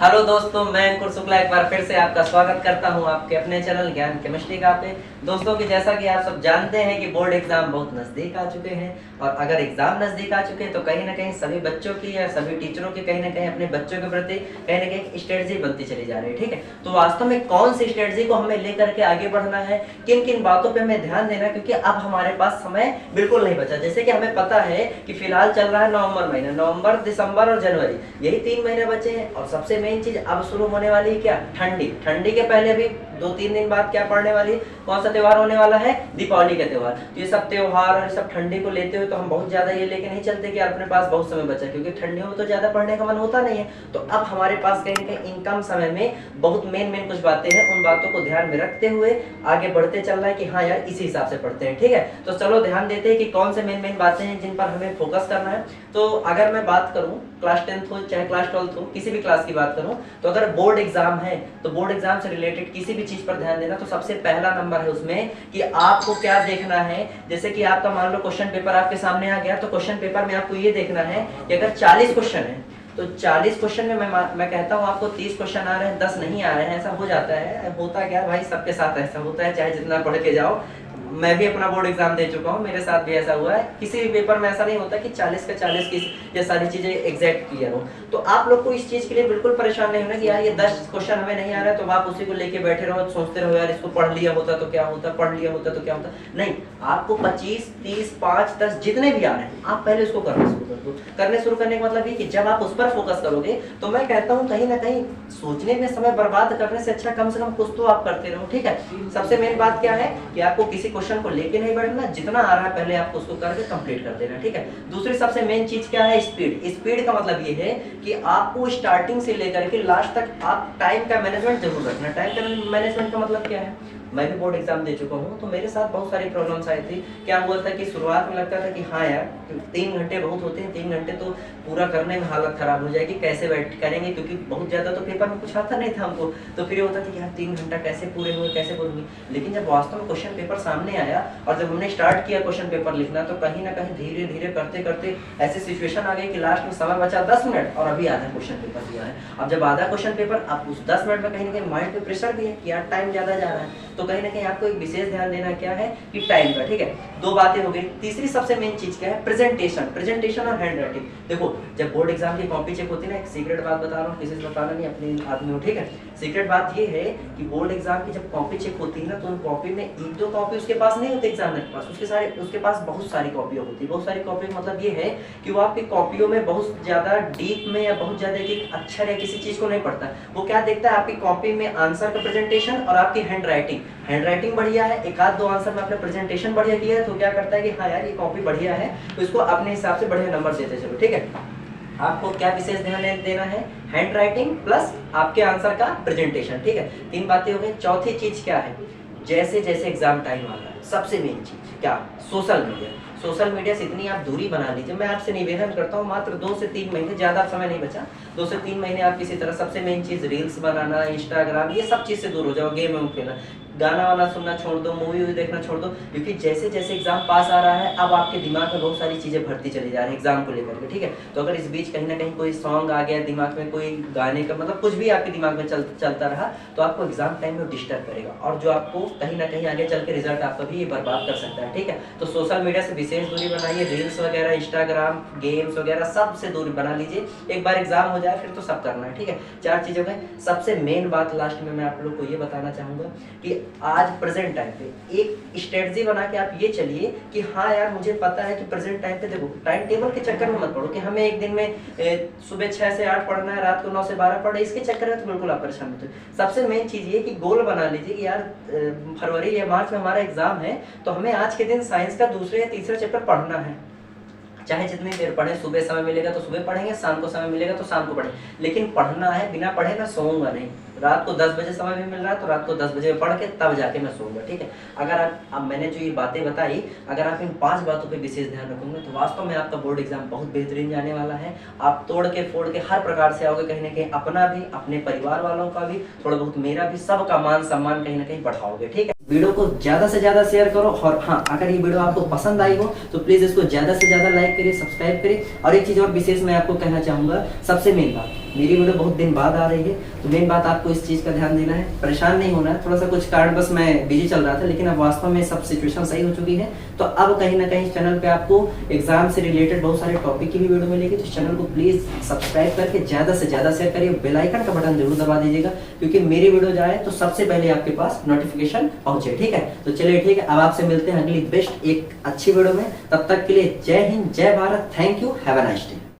Hello दोस्तों, मैं अंकुर शुक्ला एक बार फिर से आपका स्वागत करता हूं आपके अपने चैनल ज्ञान केमिस्ट्री का पे। दोस्तों कि जैसा कि आप सब जानते हैं कि बोर्ड एग्जाम बहुत नज़दीक आ चुके हैं और अगर एग्जाम नज़दीक आ चुके हैं तो कहीं ना कहीं सभी बच्चों की या सभी टीचरों की कहीं ना कहीं अपने बच्चों के प्रति कहीं ना कहीं स्ट्रेटजी बनती चली जा रही है। ठीक है, तो वास्तव में कौन सी स्ट्रेटजी को हमें लेकर के आगे बढ़ना है, किन किन बातों पर हमें ध्यान देना है, क्योंकि अब हमारे पास समय बिल्कुल नहीं बचा। जैसे कि हमें पता है कि फिलहाल चल रहा है नवंबर महीना, नवंबर दिसंबर और जनवरी, यही 3 महीने बचे हैं। और सबसे मेन चीज अब शुरू होने वाली है क्या, ठंडी। ठंडी के पहले भी 2-3 दिन बाद क्या पड़ने वाली है, कौन सा त्योहार होने वाला है, दीपावली का त्योहार। तो ये सब त्योहार और ये सब ठंडी को लेते हुए तो हम बहुत ज्यादा ये लेके नहीं चलते कि अपने पास बहुत समय बचा, क्योंकि ठंडियों में तो ज्यादा पढ़ने का मन होता नहीं है। तो अब हमारे पास कहीं ना कहीं इनकम समय में बहुत मेन कुछ बातें हैं, उन बातों को ध्यान में रखते हुए आगे बढ़ते चल रहा है कि हाँ यार इसी हिसाब से पढ़ते हैं। ठीक है, तो चलो ध्यान देते हैं कि कौन से मेन बातें हैं जिन पर हमें फोकस करना है। तो अगर मैं बात करूं क्लास 10th हो चाहे क्लास 12th हो, किसी भी क्लास की बात करूं, तो अगर बोर्ड एग्जाम है तो बोर्ड एग्जाम से रिलेटेड किसी भी चीज पर ध्यान देना। तो सबसे पहला नंबर है उसमें कि आपको क्या देखना है। जैसे कि आपका मान लो क्वेश्चन पेपर आपके सामने आ गया, तो क्वेश्चन पेपर में आपको ये देखना है कि अगर 40 क्वेश्चन है तो 40 क्वेश्चन में मैं कहता हूँ आपको 30 क्वेश्चन आ रहे हैं, 10 नहीं आ रहे हैं, ऐसा हो जाता है। होता क्या भाई, सबके साथ ऐसा होता है, चाहे जितना पढ़ के जाओ। मैं भी अपना बोर्ड एग्जाम दे चुका हूँ, मेरे साथ भी ऐसा हुआ है। किसी भी पेपर में ऐसा नहीं होता कि 40 का 40 की ये सारी चीजें एग्जैक्ट क्लियर हो। तो आप लोग को इस चीज के लिए बिल्कुल परेशान नहीं होना कि यार ये 10 क्वेश्चन हमें नहीं आ रहा है तो आप उसी को लेके बैठे रहो, सोचते रहो यार इसको पढ़ लिया होता तो क्या होता, पढ़ लिया होता तो क्या होता। नहीं, आपको 25, 30, 5, 10 जितने भी आ रहे हैं आप पहले उसको करना शुरू कर दो। करने शुरू करने का मतलब ये कि जब आप उस पर फोकस करोगे तो मैं कहता हूँ कहीं ना कहीं सोचने में समय बर्बाद करने से अच्छा कम से कम कुछ तो आप करते रहो। ठीक है, सबसे मेन बात क्या है कि आपको किसी क्वेश्चन को लेके नहीं बैठना, जितना आ रहा है पहले आपको उसको करके कंप्लीट कर देना। ठीक है, दूसरी सबसे मेन चीज क्या है, स्पीड। स्पीड का मतलब ये है कि आपको स्टार्टिंग से लेकर के लास्ट तक आप टाइम का मैनेजमेंट जरूर रखना। टाइम का मैनेजमेंट का मतलब क्या है, मैं भी बोर्ड एग्जाम दे चुका हूँ तो मेरे साथ बहुत सारी प्रॉब्लम्स आई थी। क्या हुआ था कि शुरुआत में लगता था कि हाँ यार 3 घंटे बहुत होते हैं, 3 घंटे तो पूरा करने में हालत खराब हो जाएगी, कैसे बैठ करेंगे, क्योंकि बहुत ज्यादा तो पेपर में कुछ आता नहीं था हमको। तो फिर ये होता था कि यार 3 घंटा कैसे पूरे हुए, कैसे पूरे हुए। लेकिन जब वास्तव में क्वेश्चन पेपर सामने आया और जब हमने स्टार्ट किया क्वेश्चन पेपर लिखना, तो कहीं ना कहीं धीरे धीरे करते करते ऐसी सिचुएशन आ गई कि लास्ट में समय बचा 10 मिनट और अभी आधा क्वेश्चन पेपर दिया है। अब जब आधा क्वेश्चन पेपर, अब उस 10 मिनट में कहीं ना कहीं माइंड पे प्रेशर भी है कि यार टाइम ज्यादा जा रहा है, तो कहीं ना कहीं आपको एक विशेष ध्यान देना क्या है कि टाइम का। ठीक है, 2 बातें हो गई। तीसरी सबसे मेन चीज क्या है, प्रेजेंटेशन। प्रेजेंटेशन और हैंड राइटिंग। देखो जब बोर्ड एग्जाम की कॉपी चेक होती है ना, एक सीक्रेट बात बता रहा हूँ, किसी से बताना नहीं, अपने आदमी हो। ठीक है, सीक्रेट बात ये है कि बोर्ड एग्जाम की जब कॉपी चेक होती है ना, तो उन कॉपी में 1-2 कॉपी उसके पास नहीं होती एग्जामिनर के पास, उसके पास बहुत सारी कॉपियां होती है। बहुत सारी कॉपी मतलब ये है कि वो आपकी कॉपियों में बहुत ज्यादा डीप में या बहुत ज्यादा एक अक्षर या किसी चीज को नहीं पढ़ता। वो क्या देखता है, आपकी कॉपी में आंसर का प्रेजेंटेशन और आपकी हैंड राइटिंग बढ़िया है, 1-2 आंसर में आपने प्रेजेंटेशन बढ़िया किया है, तो क्या करता है कि हाँ यार ये कॉपी बढ़िया है, तो इसको अपने हिसाब से बढ़िया नंबर देते चलो। ठीक है, आपको क्या विशेष ध्यान देना है, हैंड राइटिंग प्लस आपके आंसर का प्रेजेंटेशन। ठीक है, 3 बातें हो गई। चौथी चीज क्या है, जैसे जैसे एग्जाम टाइम आ रहा है सबसे मेन चीज क्या, सोशल मीडिया। सोशल मीडिया से इतनी आप दूरी बना लीजिए। मैं आपसे निवेदन करता हूँ मात्र 2 से 3 महीने, ज्यादा समय नहीं बचा, 2 से 3 महीने आप किसी तरह, सबसे मेन चीज रील्स बनाना, इंस्टाग्राम, ये सब चीज से दूर हो जाओ। गेम खेलना, गाना वाना सुनना छोड़ दो, मूवी देखना छोड़ दो, क्योंकि जैसे जैसे एग्जाम पास आ रहा है अब आपके दिमाग में बहुत सारी चीजें भरती चली जा रही है एग्जाम को लेकर के। ठीक है, तो अगर इस बीच कहीं ना कहीं कोई सॉन्ग आ गया दिमाग में, कोई गाने का मतलब कुछ भी आपके दिमाग में चलता रहा, तो आपको एग्जाम टाइम में डिस्टर्ब करेगा और जो आपको कहीं ना कहीं आगे चल के रिजल्ट आपका भी बर्बाद कर सकता है। ठीक है, तो सोशल मीडिया से विशेष दूरी बनाइए, रील्स वगैरह, इंस्टाग्राम, गेम्स वगैरह सब से दूरी बना लीजिए। एक बार एग्जाम हो जाए फिर तो सब करना है। ठीक है, 4 चीजें हो गई। सबसे मेन बात लास्ट में मैं आप लोग को ये बताना चाहूंगा कि आज प्रेजेंट टाइम पे एक स्ट्रेटजी बना के आप ये चलिए कि हाँ यार मुझे पता है कि प्रेजेंट टाइम पे, देखो टाइम टेबल के चक्कर में मत पड़ो कि हमें एक दिन में सुबह 6 से 8 पढ़ना है, रात को 9 से 12 पढ़ना है, इसके चक्कर में तो बिल्कुल आप परेशान मत हो। सबसे मेन चीज ये कि गोल बना लीजिए कि यार फरवरी या मार्च में हमारा एग्जाम है, तो हमें आज के दिन साइंस का दूसरे या तीसरा चैप्टर पढ़ना है। चाहे जितनी देर पढ़े, सुबह समय मिलेगा तो सुबह पढ़ेंगे, शाम को समय मिलेगा तो शाम को पढ़ेंगे, लेकिन पढ़ना है। बिना पढ़े मैं सोऊंगा नहीं। रात को 10 बजे समय भी मिल रहा है तो रात को 10 बजे पढ़ के तब जाके मैं सोऊंगा। ठीक है, अगर आप, अब मैंने जो ये बातें बताई, अगर आप इन 5 बातों पे विशेष ध्यान रखोगे तो वास्तव में आपका बोर्ड एग्जाम बहुत बेहतरीन जाने वाला है। आप तोड़ के फोड़ के हर प्रकार से आओगे, कहीं ना कहीं अपना भी, अपने परिवार वालों का भी, थोड़ा बहुत मेरा भी, सबका मान सम्मान कहीं ना कहीं बढ़ाओगे। ठीक है, वीडियो को ज्यादा से ज्यादा शेयर करो और हाँ, अगर ये वीडियो आपको पसंद आई हो तो प्लीज इसको ज्यादा से ज्यादा लाइक करिए, सब्सक्राइब करिए। और एक चीज और विशेष मैं आपको कहना चाहूंगा, सबसे मेन बात, मेरी वीडियो बहुत दिन बाद आ रही है, तो मेन बात आपको इस चीज़ का ध्यान देना है, परेशान नहीं होना है। थोड़ा सा कुछ कारण बस मैं बिजी चल रहा था, लेकिन अब वास्तव में सब सिचुएशन सही हो चुकी है। तो अब कहीं ना कहीं चैनल पे आपको एग्जाम से रिलेटेड बहुत सारे टॉपिक की भी वीडियो मिलेगी। तो चैनल को प्लीज़ सब्सक्राइब करके ज़्यादा से ज़्यादा शेयर करिए, बेल आइकन का बटन जरूर दबा दीजिएगा, क्योंकि मेरी वीडियो जाए तो सबसे पहले आपके पास नोटिफिकेशन पहुंचे। ठीक है, तो चलिए ठीक है, अब आपसे मिलते हैं अगली बेस्ट एक अच्छी वीडियो में। तब तक के लिए जय हिंद, जय Bharat, thank you, have a nice day.